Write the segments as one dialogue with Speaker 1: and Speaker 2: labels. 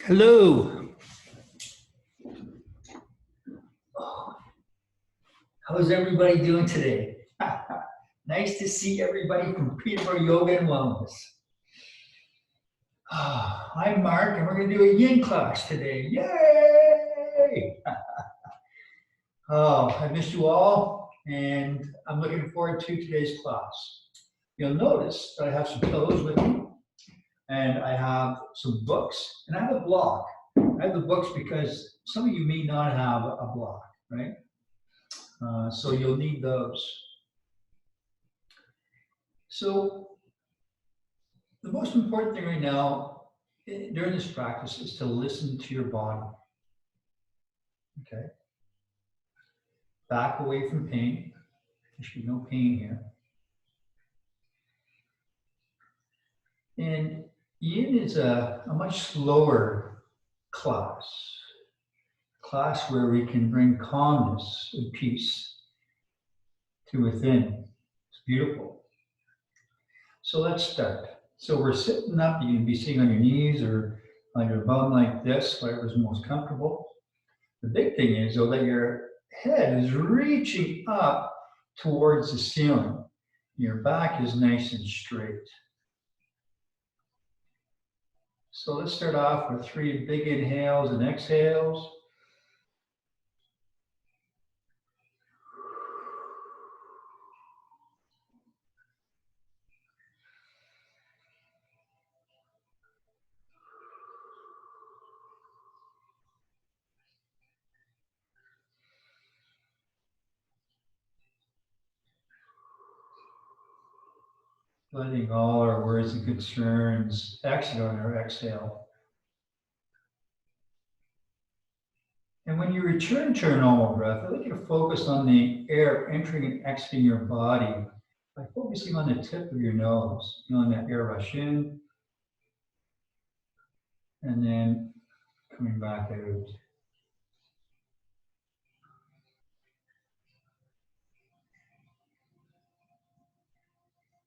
Speaker 1: Hello. How's everybody doing today? Nice to see everybody from Peterborough Yoga and Wellness. I'm Mark, and we're going to do a Yin class today. Yay! I missed you all, and I'm looking forward to today's class. You'll notice that I have some pillows with me, and I have some books, and I have a blog. I have the books because some of you may not have a blog, right? So you'll need those. So the most important thing right now during this practice is to listen to your body. Okay? Back away from pain. There should be no pain here. And Yin is a much slower class where we can bring calmness and peace to within. It's beautiful. So let's start. So we're sitting up. You can be sitting on your knees or on your bum like this, whatever's most comfortable. The big thing is, though, that your head is reaching up towards the ceiling. Your back is nice and straight. So let's start off with 3 big inhales and exhales. Letting all our worries and concerns exit on our exhale. And when you return to your normal breath, I'd like you to focus on the air entering and exiting your body by focusing on the tip of your nose, feeling that air rush in, and then coming back out.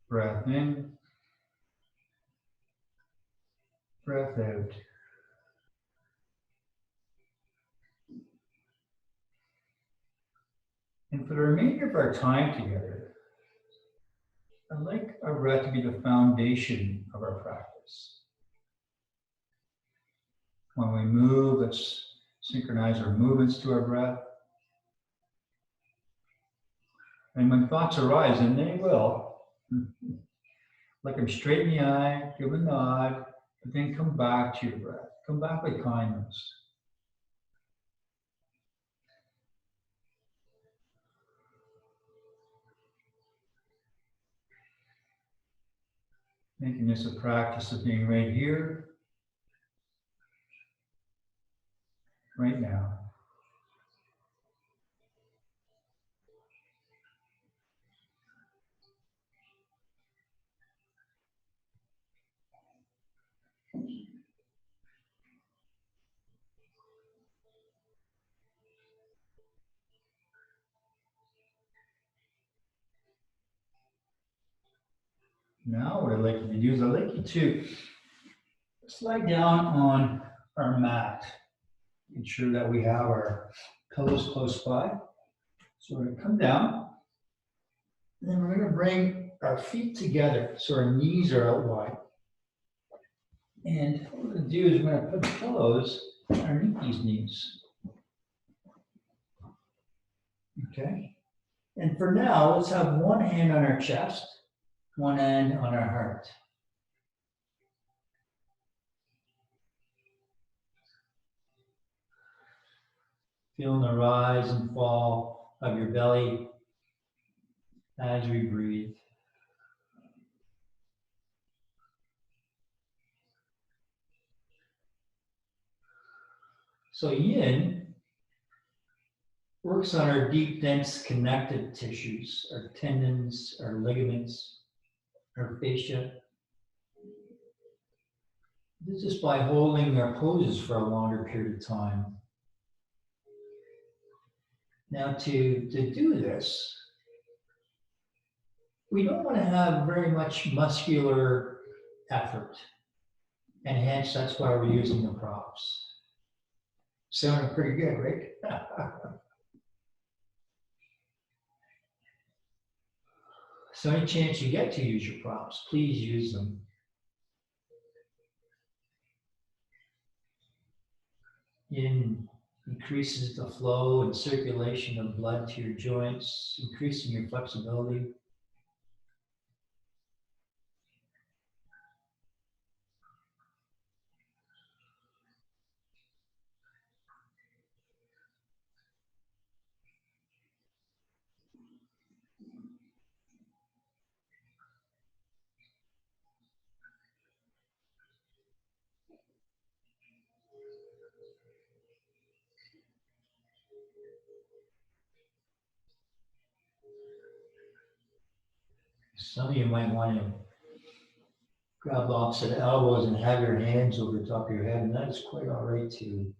Speaker 1: Breath in, breath out. And for the remainder of our time together, I'd like our breath to be the foundation of our practice. When we move, let's synchronize our movements to our breath. And when thoughts arise, and they will, look them straight in the eye, give a nod, but then come back to your breath. Come back with kindness. Making this a practice of being right here, right now. Now what I'd like you to do is I'd like you to slide down on our mat. Ensure that we have our pillows close by. So we're going to come down, and then we're going to bring our feet together so our knees are out wide. And what we're going to do is we're going to put the pillows underneath these knees. Okay? And for now, let's have one hand on our chest, one hand on our heart. Feeling the rise and fall of your belly as we breathe. So Yin works on our deep, dense connective tissues, our tendons, our ligaments, our fascia. This is by holding our poses for a longer period of time. Now to do this, we don't want to have very much muscular effort. And hence, that's why we're using the props. Sounding pretty good, right? So any chance you get to use your props, please use them. Increases the flow and circulation of blood to your joints, increasing your flexibility. Some of you might want to grab the opposite elbows and have your hands over the top of your head, and that is quite all right too.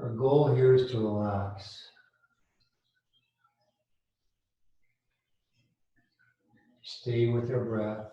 Speaker 1: Our goal here is to relax. Stay with our breath.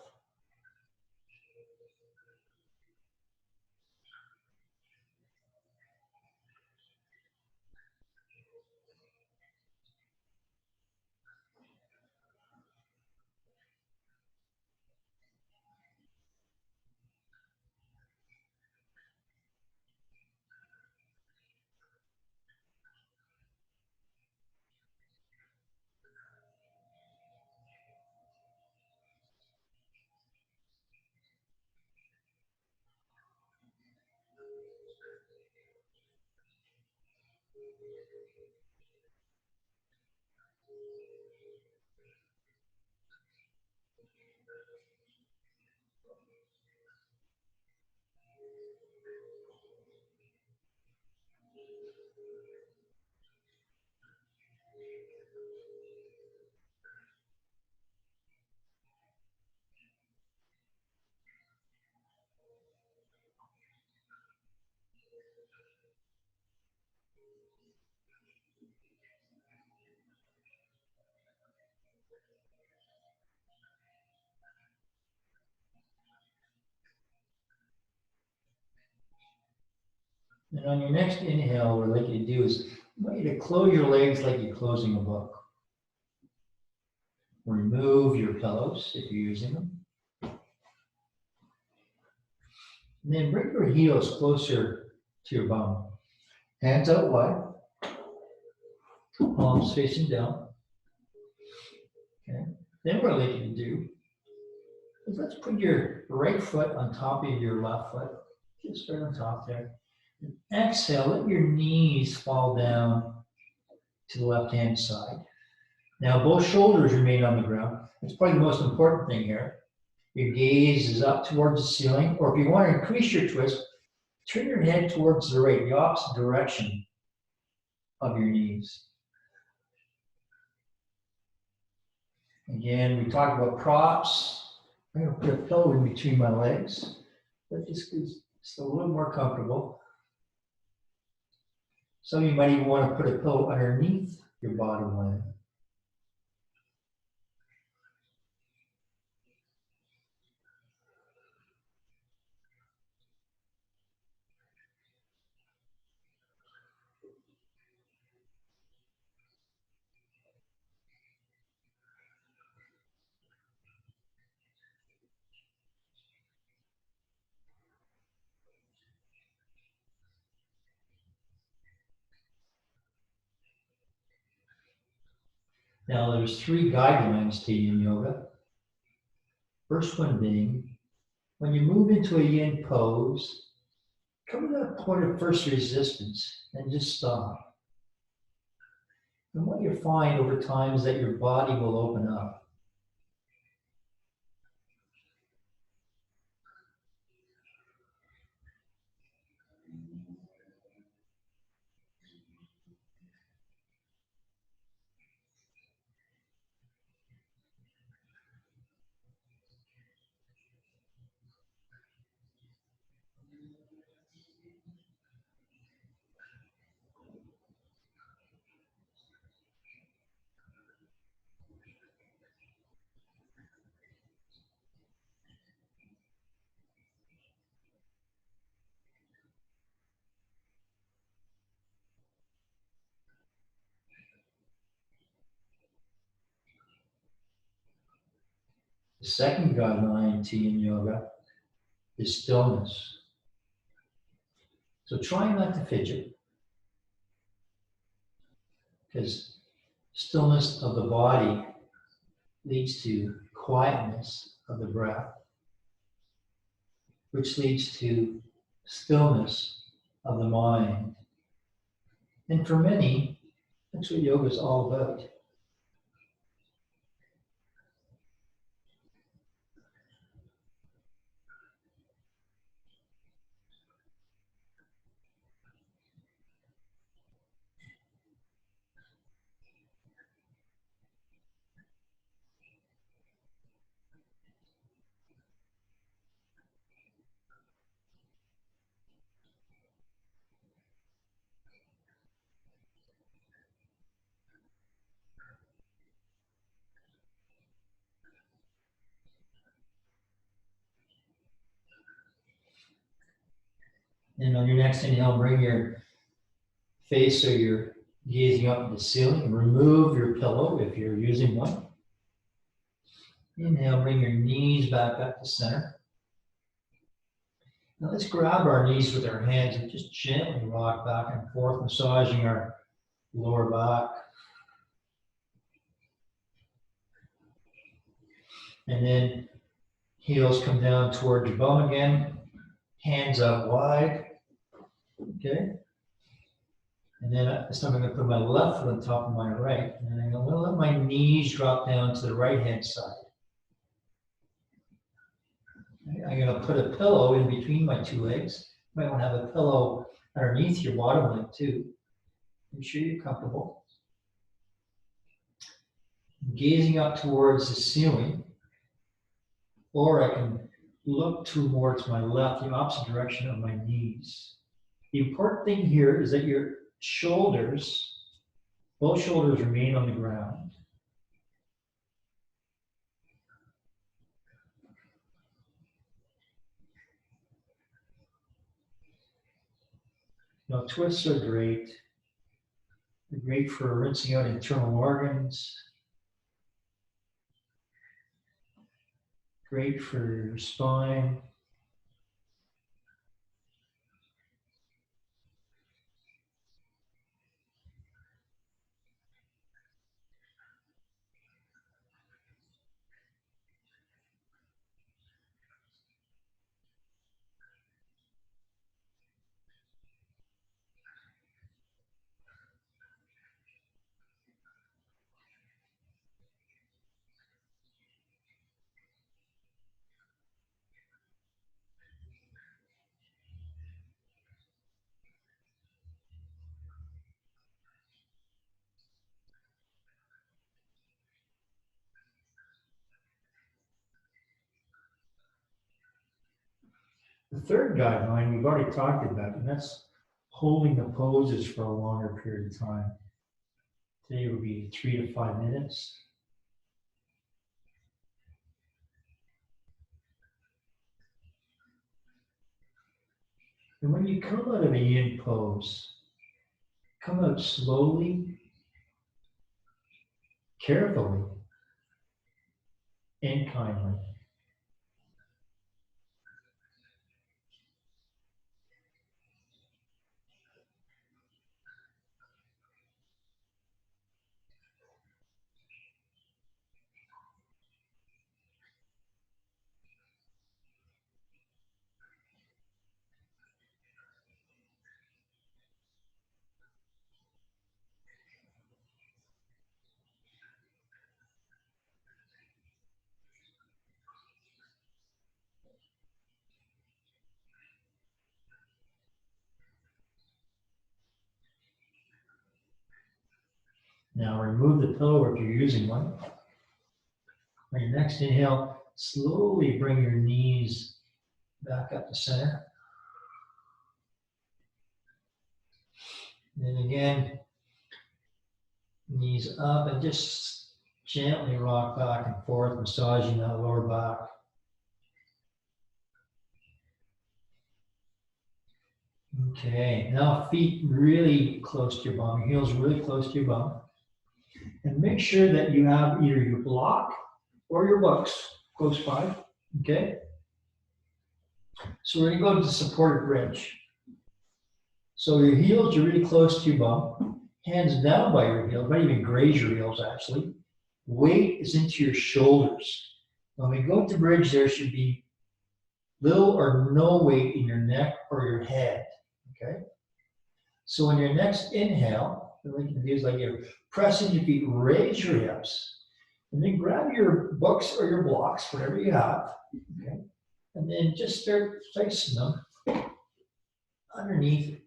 Speaker 1: And on your next inhale, what I'd like you to do is I want you to close your legs like you're closing a book. Remove your pillows if you're using them. And then bring your heels closer to your bum. Hands out wide. Palms facing down. Okay. Then what I'd like you to do is let's put your right foot on top of your left foot. Just right on top there. And exhale, let your knees fall down to the left-hand side. Now both shoulders remain on the ground. That's probably the most important thing here. Your gaze is up towards the ceiling, or if you want to increase your twist, turn your head towards the right, the opposite direction of your knees. Again, we talked about props. I'm going to put a pillow in between my legs. That just gives us a little more comfortable. Some of you might even want to put a pillow underneath your bottom leg. Now there's 3 guidelines to Yin Yoga. First one being, when you move into a Yin pose, come to that point of first resistance and just stop. And what you find over time is that your body will open up. The second guideline to Yin Yoga is stillness. So try not to fidget, because stillness of the body leads to quietness of the breath, which leads to stillness of the mind. And for many, that's what yoga is all about. And on your next inhale, bring your face or your gazing up at the ceiling. Remove your pillow if you're using one. Inhale, bring your knees back up to center. Now let's grab our knees with our hands and just gently rock back and forth, massaging our lower back. And then heels come down toward your bum again. Hands out wide. Okay. And then this time I'm going to put my left foot on top of my right. And I'm going to let my knees drop down to the right hand side. Okay. I'm going to put a pillow in between my two legs. You might want to have a pillow underneath your bottom leg too. Make sure you're comfortable. Gazing up towards the ceiling. Or I can look towards my left, the opposite direction of my knees. The important thing here is that your shoulders, both shoulders remain on the ground. Now twists are great. They're great for rinsing out internal organs. Great for your spine. The third guideline we've already talked about, and that's holding the poses for a longer period of time. Today will be 3 to 5 minutes. And when you come out of a yin pose, come out slowly, carefully, and kindly. Now remove the pillow if you're using one. On your next inhale, slowly bring your knees back up to center. And then again, knees up and just gently rock back and forth, massaging that lower back. Okay, now feet really close to your bum, your heels really close to your bum. And make sure that you have either your block or your books close by. Okay. So we're going to go to the supported bridge. So your heels are really close to your bum. Hands down by your heels, might even graze your heels actually. Weight is into your shoulders. When we go to bridge, there should be little or no weight in your neck or your head. Okay. So on your next inhale, what you can do is like you're pressing your feet, raise your hips, and then grab your books or your blocks, whatever you have. Okay. And then just start placing them underneath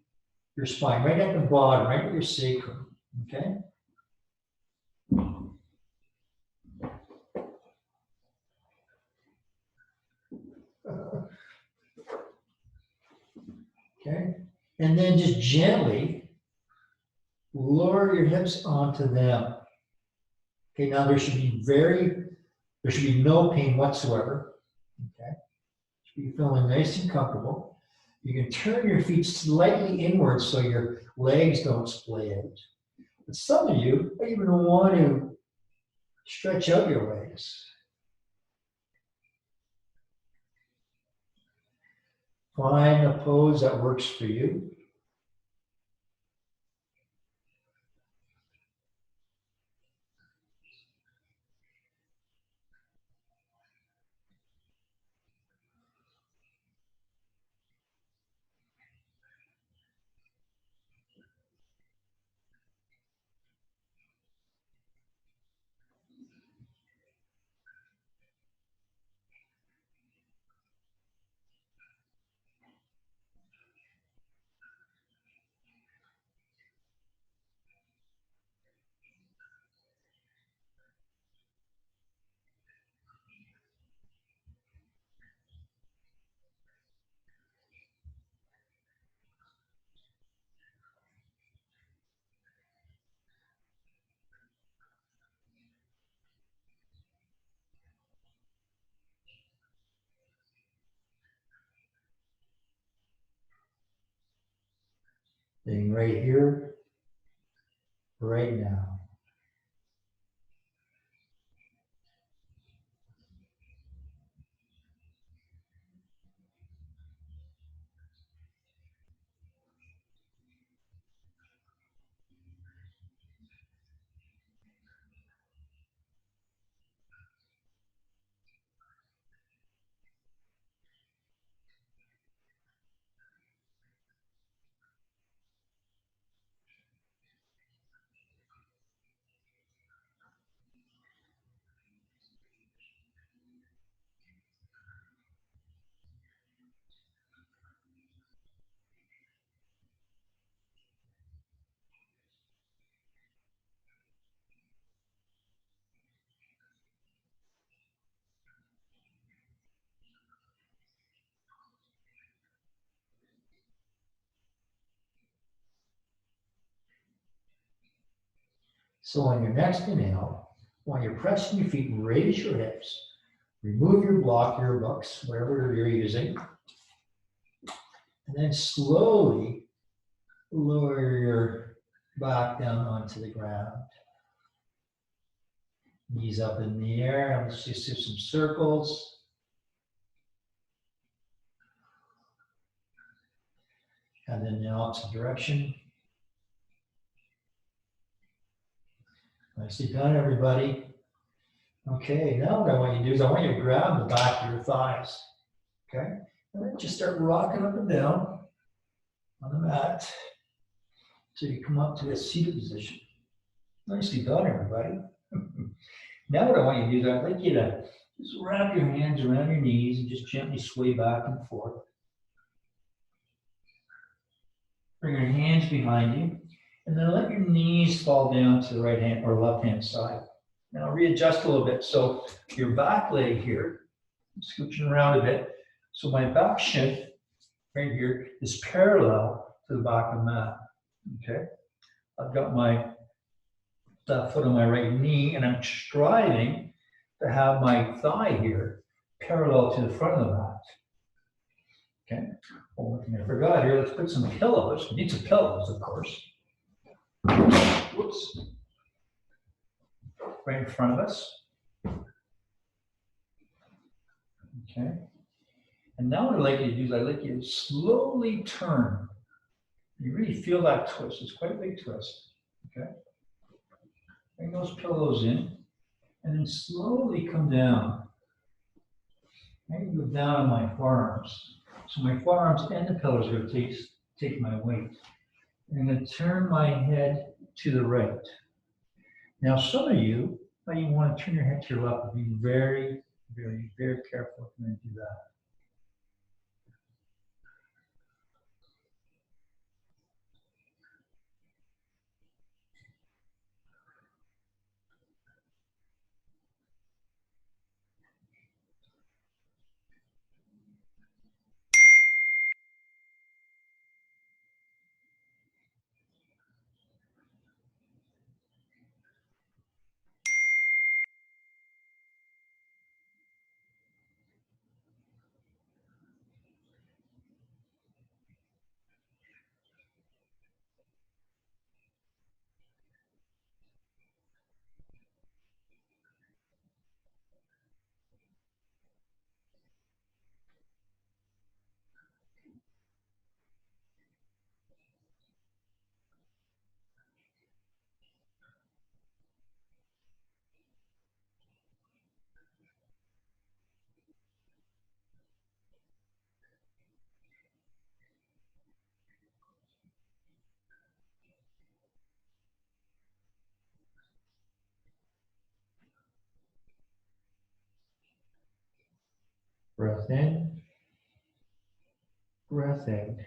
Speaker 1: your spine, right at the bottom, right at your sacrum. Okay. Okay. And then just gently lower your hips onto them. Okay. Now there should be no pain whatsoever. Okay. You should be feeling nice and comfortable. You can turn your feet slightly inwards so your legs don't splay out. But some of you even want to stretch out your legs. Find a pose that works for you. Being right here, right now. So on your next inhale, while you're pressing your feet, raise your hips, remove your block, your books, whatever you're using, and then slowly lower your back down onto the ground. Knees up in the air, and let's just do some circles. And then the opposite direction. Nicely done, everybody. Okay, now what I want you to do is I want you to grab the back of your thighs. Okay? And then just start rocking up and down on the mat so you come up to a seated position. Nicely done, everybody. Now what I want you to do is I'd like you to just wrap your hands around your knees and just gently sway back and forth. Bring your hands behind you, and then let your knees fall down to the right hand or left hand side. Now readjust a little bit. So your back leg here, scooching around a bit. So my back shin right here is parallel to the back of the mat. Okay. I've got my left foot on my right knee, and I'm striving to have my thigh here parallel to the front of the mat. Okay. Well, one thing I forgot here, let's put some pillows. We need some pillows, of course. Whoops. Right in front of us. Okay? And now what I'd like you to do is I'd like you to slowly turn. You really feel that twist. It's quite a big twist. Okay? Bring those pillows in and then slowly come down. I go down on my forearms. So my forearms and the pillows are going to take my weight. And I'm going to turn my head to the right. Now, some of you might want to turn your head to your left, but be very, very, very careful when you do that. Breath in, breath out.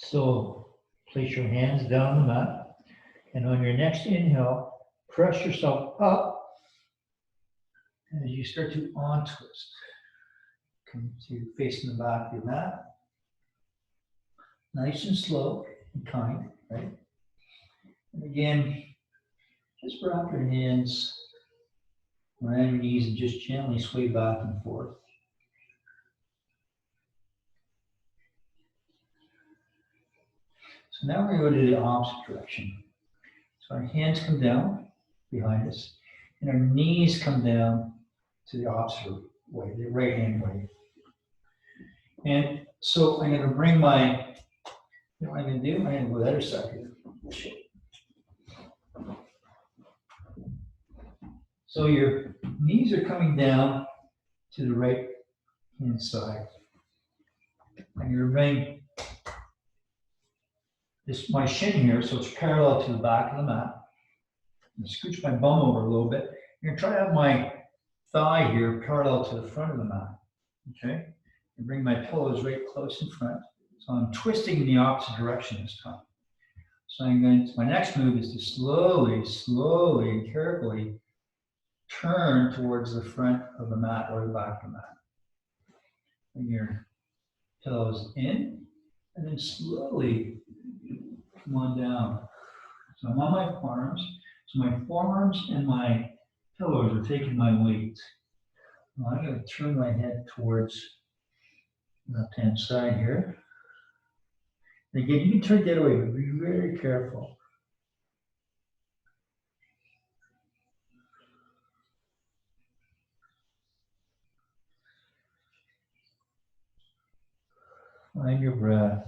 Speaker 1: So place your hands down on the mat, and on your next inhale, press yourself up as you start to untwist. Come to facing the back of your mat. Nice and slow and kind, right? And again, just wrap your hands around your knees and just gently sway back and forth. So now we're going to go to the opposite direction. So our hands come down behind us, and our knees come down to the opposite way, the right hand way. And so I'm going to bring my, you know what I'm going to do? I'm going to go the other side here. So your knees are coming down to the right hand side. I'm going to bring my shin here so it's parallel to the back of the mat. I'm going to scooch my bum over a little bit. I'm going to try to have my thigh here parallel to the front of the mat. Okay? And bring my pillows right close in front. So I'm twisting in the opposite direction this time. So my next move is to slowly, slowly, and carefully turn towards the front of the mat or the back of the mat. Bring your pillows in, and then slowly come on down. So I'm on my forearms. So my forearms and my pillows are taking my weight. Now I'm going to turn my head towards the left-hand side here. And again, you can turn that away, but be very careful. Find your breath.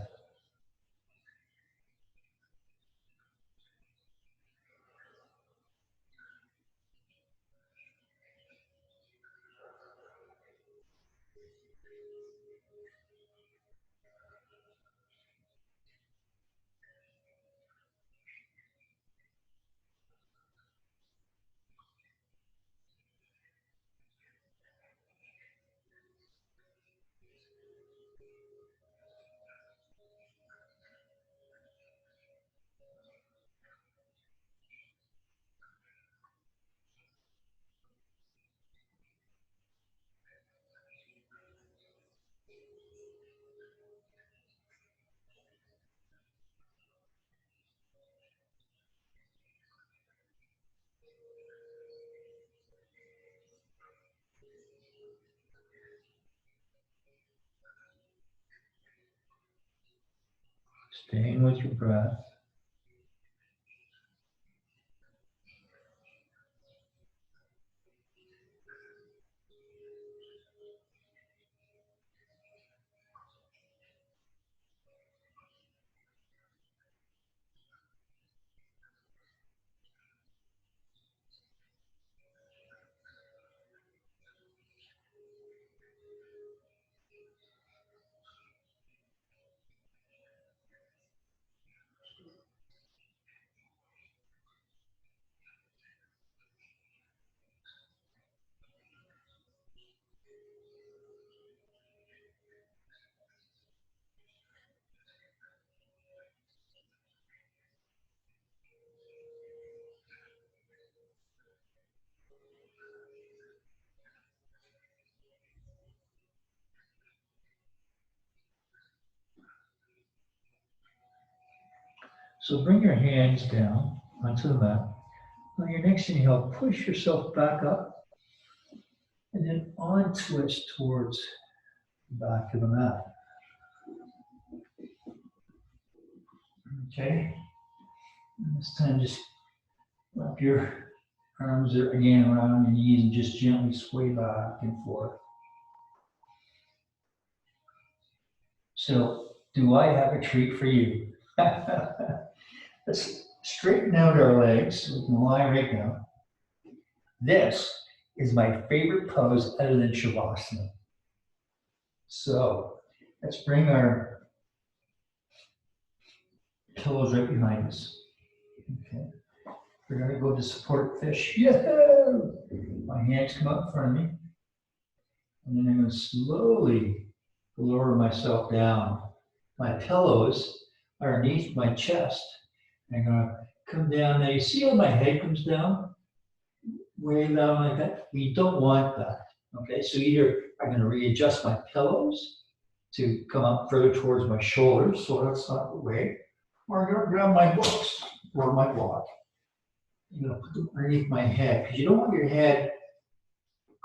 Speaker 1: Staying with your breath. So bring your hands down onto the mat. On your next inhale, push yourself back up and then on twist towards the back of the mat. Okay? And this time just wrap your arms again around your knees and just gently sway back and forth. So, do I have a treat for you? Let's straighten out our legs so we can lie right now. This is my favorite pose other than Shavasana. So, let's bring our pillows right behind us. Okay. We're going to go to support fish. Yahoo! My hands come up in front of me. And then I'm going to slowly lower myself down. My pillows are underneath my chest. And I'm going to come down. Now you see how my head comes down? Way down like that? We don't want that. Okay, so either I'm going to readjust my pillows to come up further towards my shoulders, so that's not the way, or I'm going to grab my books or my block. I'm going to put them underneath my head, because you don't want your head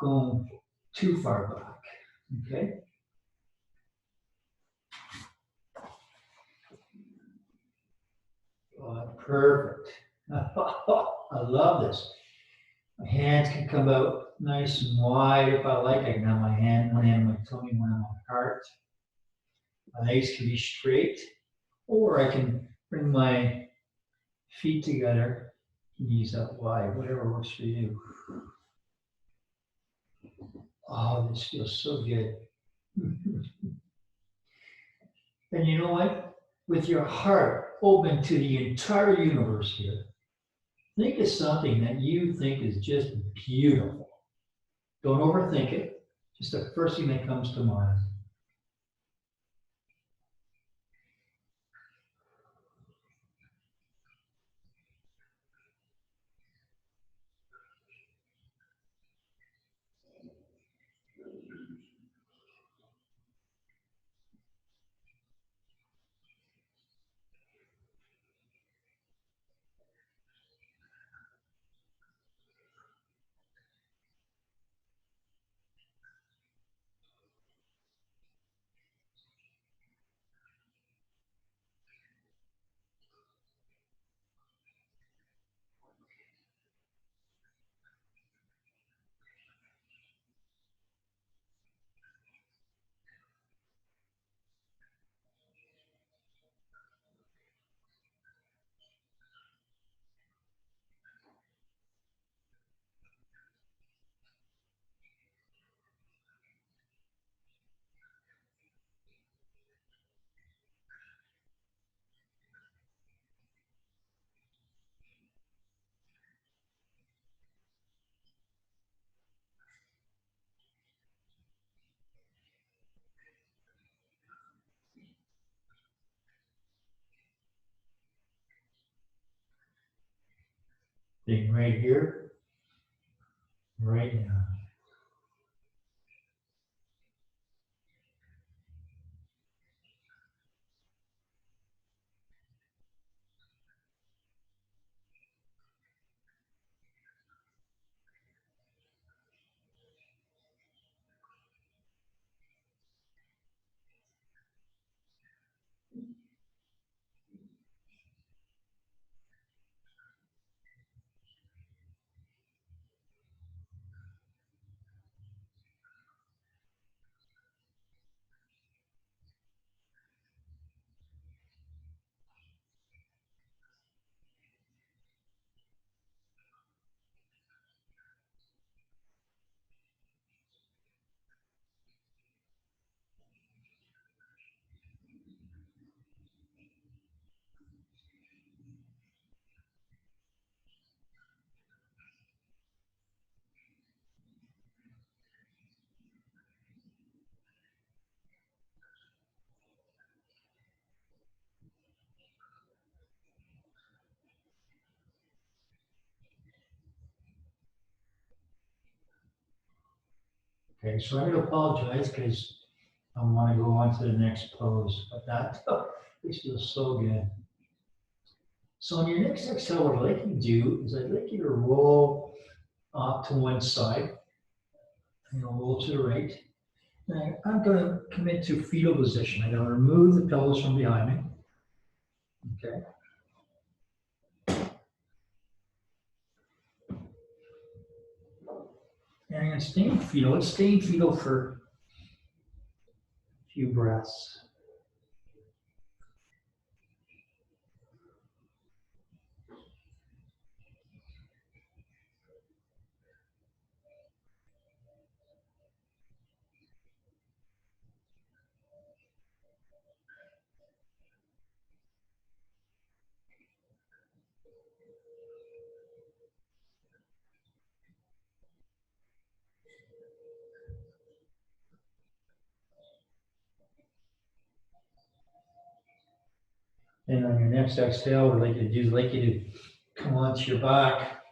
Speaker 1: going too far back. Okay? Perfect. I love this. My hands can come out nice and wide if I like. I can have my hand, one hand on my tummy, one on my heart. My legs can be straight, or I can bring my feet together, knees up wide, whatever works for you. Oh, this feels so good. And you know what? With your heart open to the entire universe here, think of something that you think is just beautiful. Don't overthink it. Just the first thing that comes to mind. Being right here, right now. Okay, so I'm going to apologize because I want to go on to the next pose, but that this feels so good. So on your next exhale, what I'd like you to do is I'd like you to roll off to one side, and you'll roll to the right. And I'm going to commit to fetal position. I'm going to remove the pillows from behind me. Okay. And I'm going to stay in fetal. Let's stay in fetal for a few breaths. And on your next exhale, what I'd like you to do is I'd like you to come onto your back,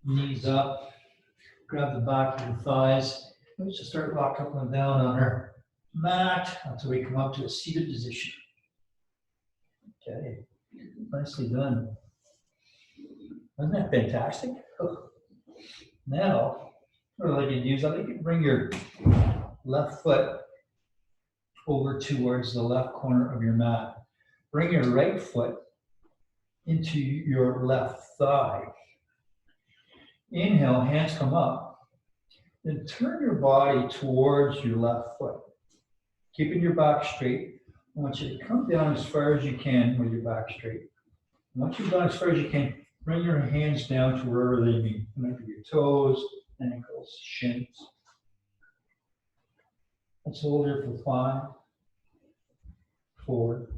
Speaker 1: knees up, grab the back of your thighs. Let's just start rocking up and down on our mat until we come up to a seated position. Okay, nicely done. Isn't that fantastic? Now, what I'd like you to do is I'd like you to bring your left foot over towards the left corner of your mat. Bring your right foot into your left thigh. Inhale, hands come up. Then turn your body towards your left foot. Keeping your back straight. I want you to come down as far as you can with your back straight. Once you've gone as far as you can, bring your hands down to wherever they meet. It might be your toes, ankles, shins. Let's hold here for 5, 4,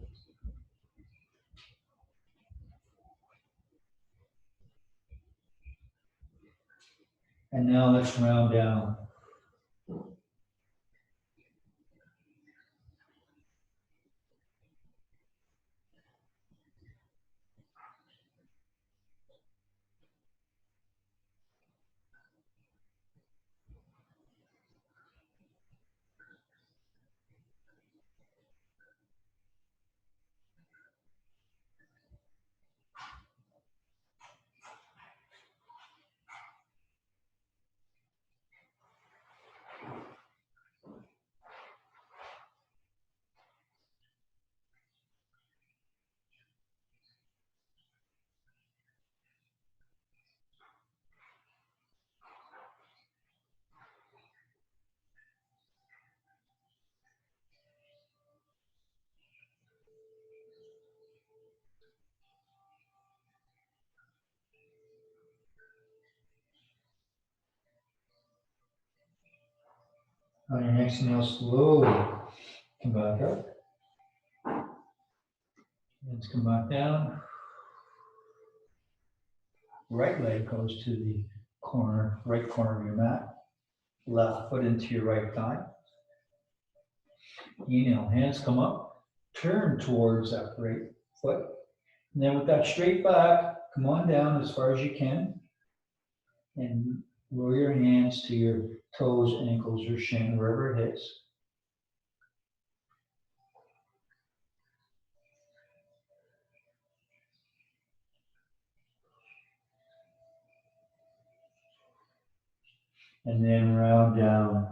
Speaker 1: and now let's round down. On your next inhale, slowly come back up. Hands come back down. Right leg goes to the corner, right corner of your mat. Left foot into your right thigh. Inhale, hands come up. Turn towards that right foot. And then with that straight back, come on down as far as you can. And roll your hands to your toes, ankles, or shin, wherever it hits. And then round down.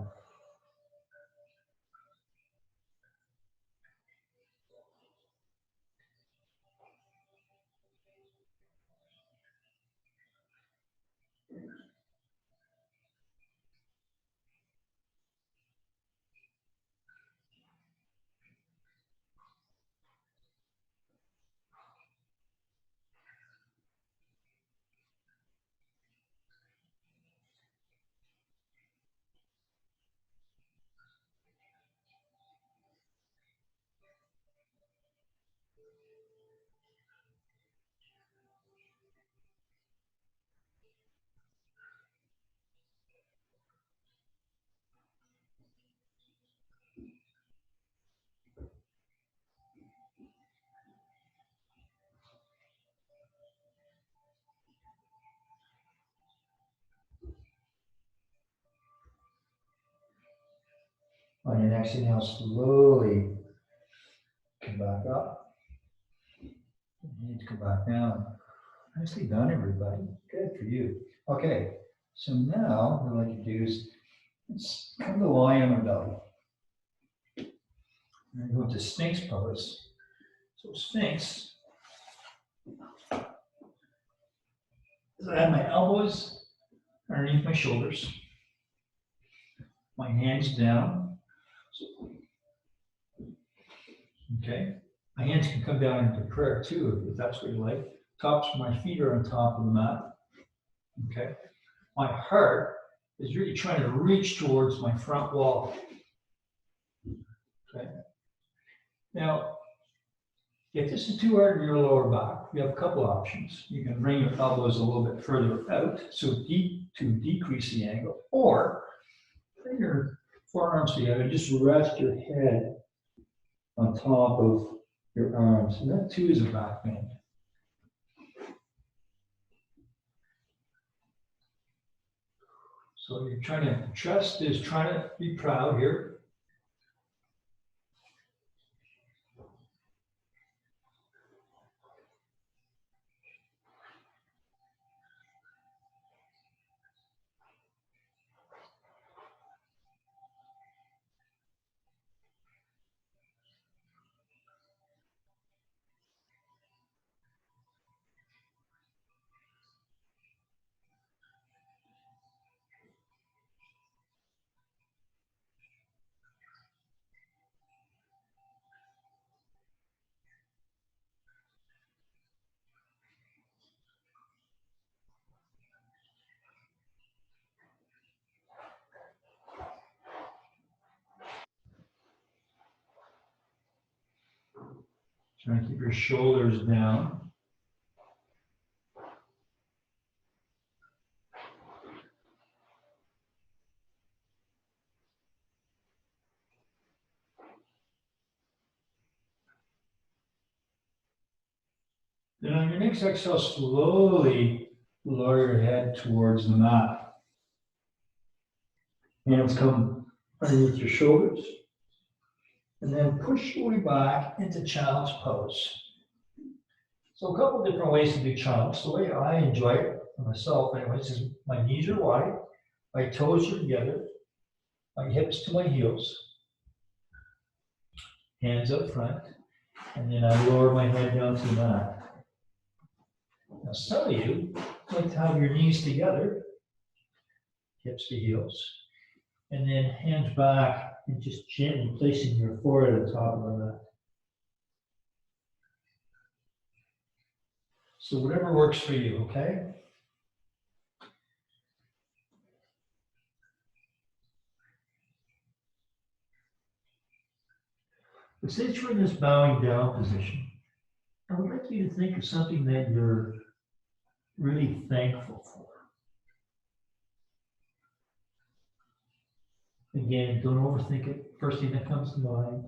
Speaker 1: On your next inhale, slowly come back up. Hands come back down. Nicely done, everybody. Good for you. Okay, so now what I'd like to do is let's come to lion or belly. We're going to go into Sphinx pose. So Sphinx, I have my elbows underneath my shoulders, my hands down. Okay, my hands can come down into prayer too, if that's what you like. Tops of my feet are on top of the mat. Okay, my heart is really trying to reach towards my front wall. Okay, now if this is too hard in your lower back, you have a couple options. You can bring your elbows a little bit further out to decrease the angle, or bring your forearms together and just rest your head on top of your arms. And that too is a back bend. So you're trying to, chest is trying to be proud here. Trying to keep your shoulders down. Then on your next exhale, slowly lower your head towards the mat. Hands come underneath your shoulders. And then push your way back into child's pose. So a couple different ways to do child's. The way I enjoy it for myself anyways is my knees are wide, my toes are together, my hips to my heels, hands up front, and then I lower my head down to the mat. Now some of you like to have your knees together, hips to heels, and then hands back and just gently placing your forehead on top of the mat. So whatever works for you, okay? But since you're in this bowing down position, I would like you to think of something that you're really thankful for. Again, don't overthink it. First thing that comes to mind.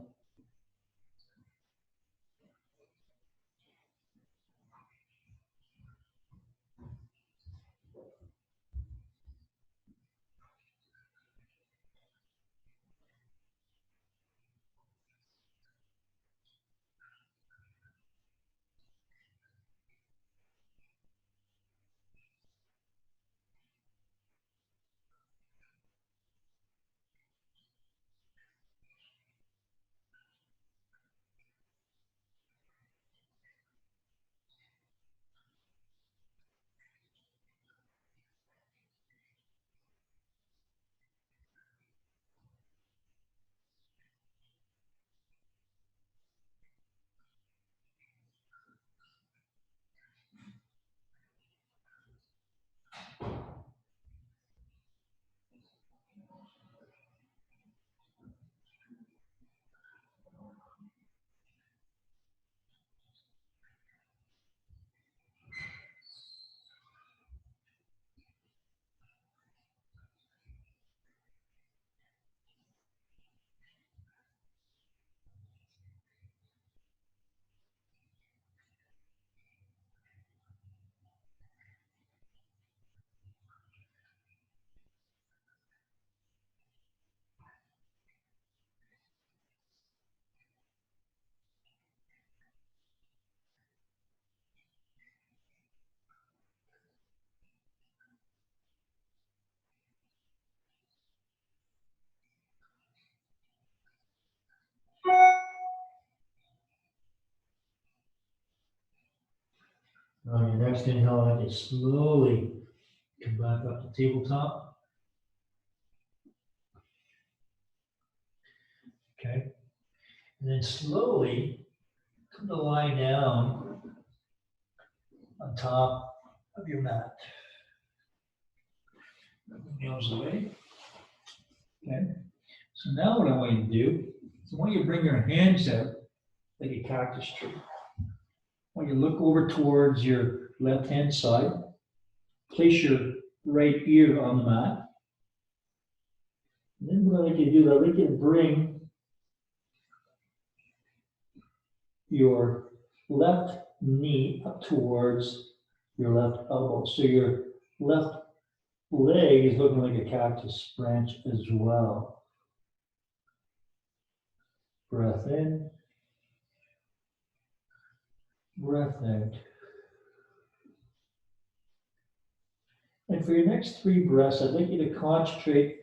Speaker 1: On your next inhale, I can slowly come back up to tabletop. Okay. And then slowly come to lie down on top of your mat. Nails away. Okay. So now what I want you to do is I want you to bring your hands out like a cactus tree. I want you to look over towards your left hand side. Place your right ear on the mat. And then what I like you to do, I like you to bring your left knee up towards your left elbow. So your left leg is looking like a cactus branch as well. Breath in, breath out. And for your next 3 breaths, I'd like you to concentrate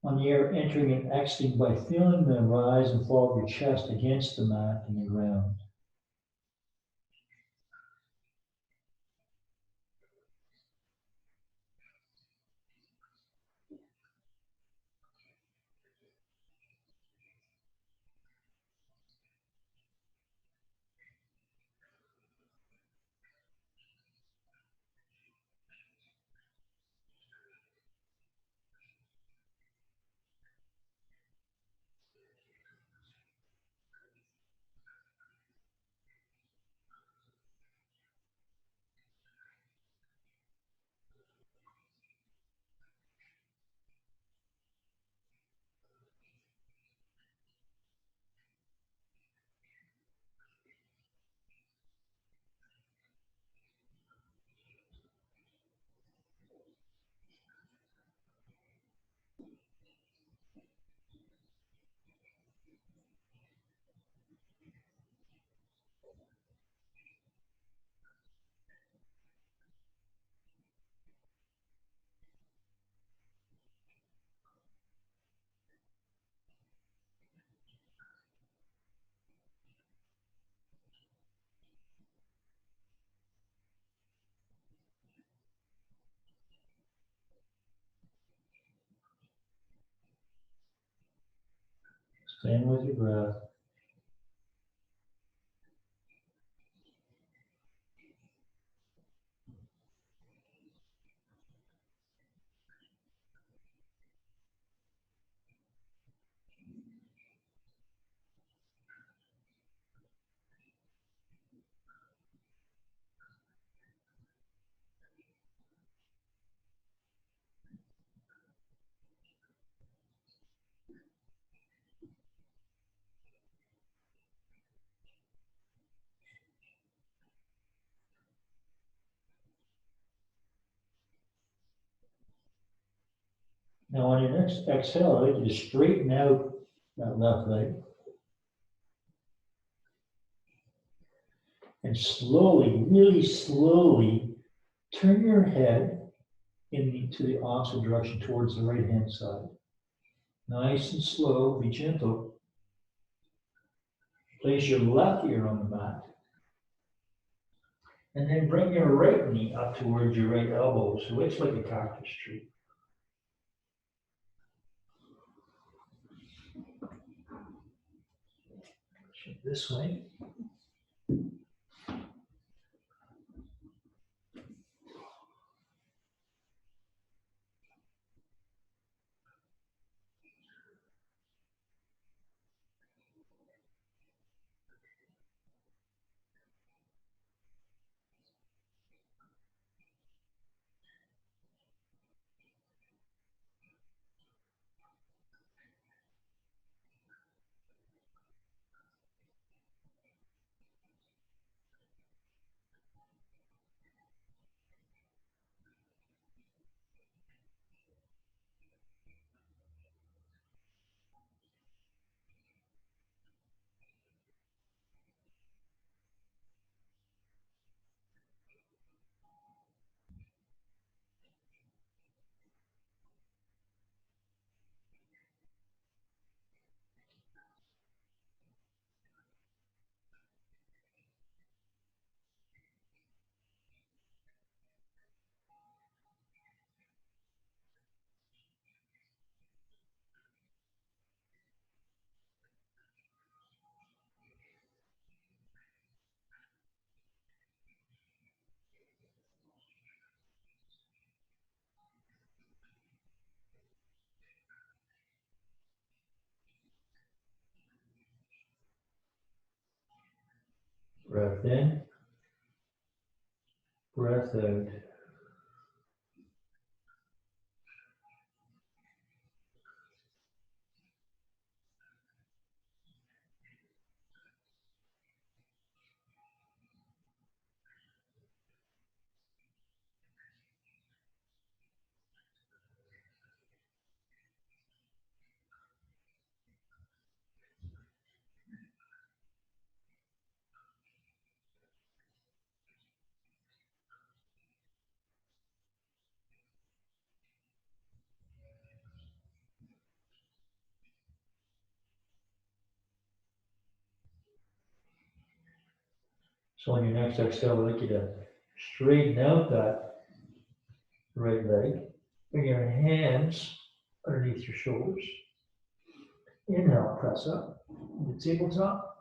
Speaker 1: on the air entering and exiting by feeling the rise and fall of your chest against the mat and the ground. Staying with your breath. Now on your next exhale, I'd like you to straighten out that left leg. And slowly, really slowly, turn your head into the opposite direction towards the right hand side. Nice and slow, be gentle. Place your left ear on the mat. And then bring your right knee up towards your right elbow, so it's like a cactus tree. This way. Breath in, breath out. So on your next exhale, I'd like you to straighten out that right leg. Bring your hands underneath your shoulders. Inhale, press up to the tabletop.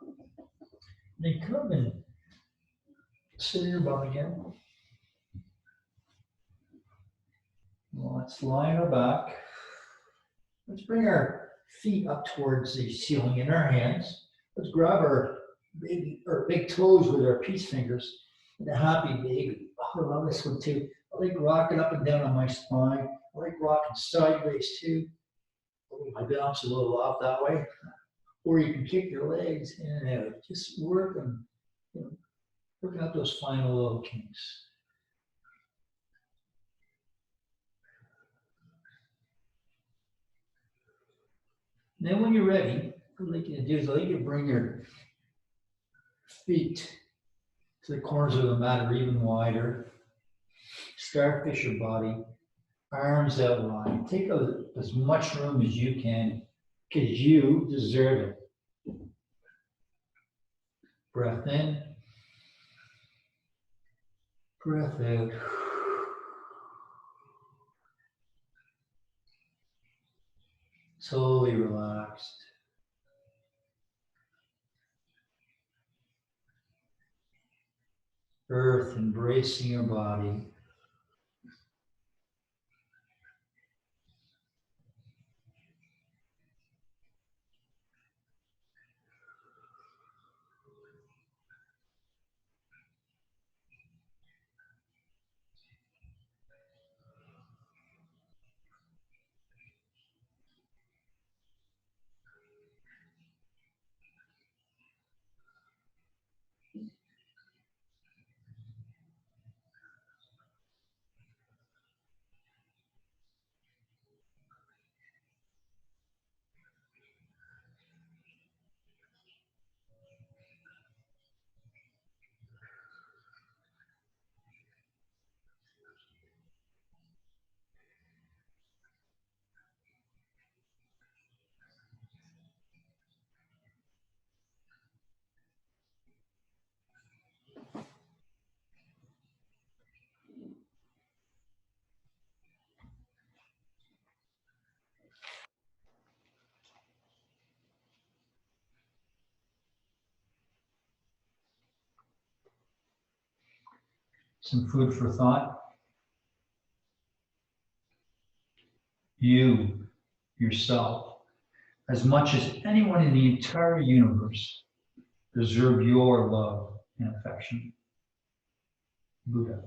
Speaker 1: Then come and sit in your bum again. Well, let's lie on our back. Let's bring our feet up towards the ceiling in our hands. Let's grab our big toes with our peace fingers. And a happy baby. Oh, I love this one too. I like rocking up and down on my spine. I like rocking sideways too. I bounce a little off that way. Or you can kick your legs in and out. Just working, working out those final little kinks. And then when you're ready, what I'd like you to do is I'd like you to bring your feet to the corners of the mat or even wider. Starfish your body, arms out wide. Take as much room as you can because you deserve it. Breath in, breath out. Totally relaxed. Earth embracing your body. Some food for thought. You, yourself, as much as anyone in the entire universe, deserve your love and affection. Buddha.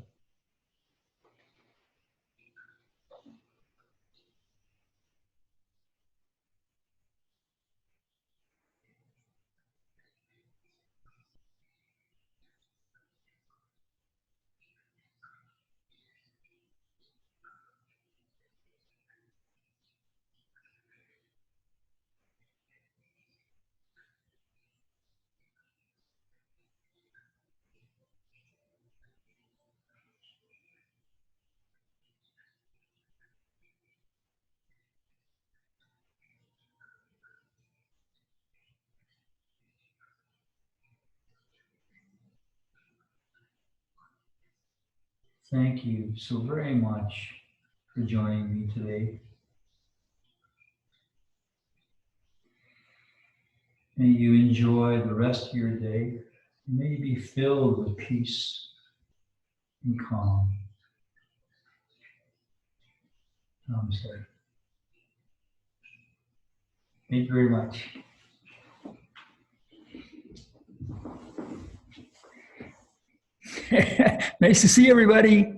Speaker 1: Thank you so very much for joining me today. May you enjoy the rest of your day. May you be filled with peace and calm. Namaste. Thank you very much. Nice to see everybody.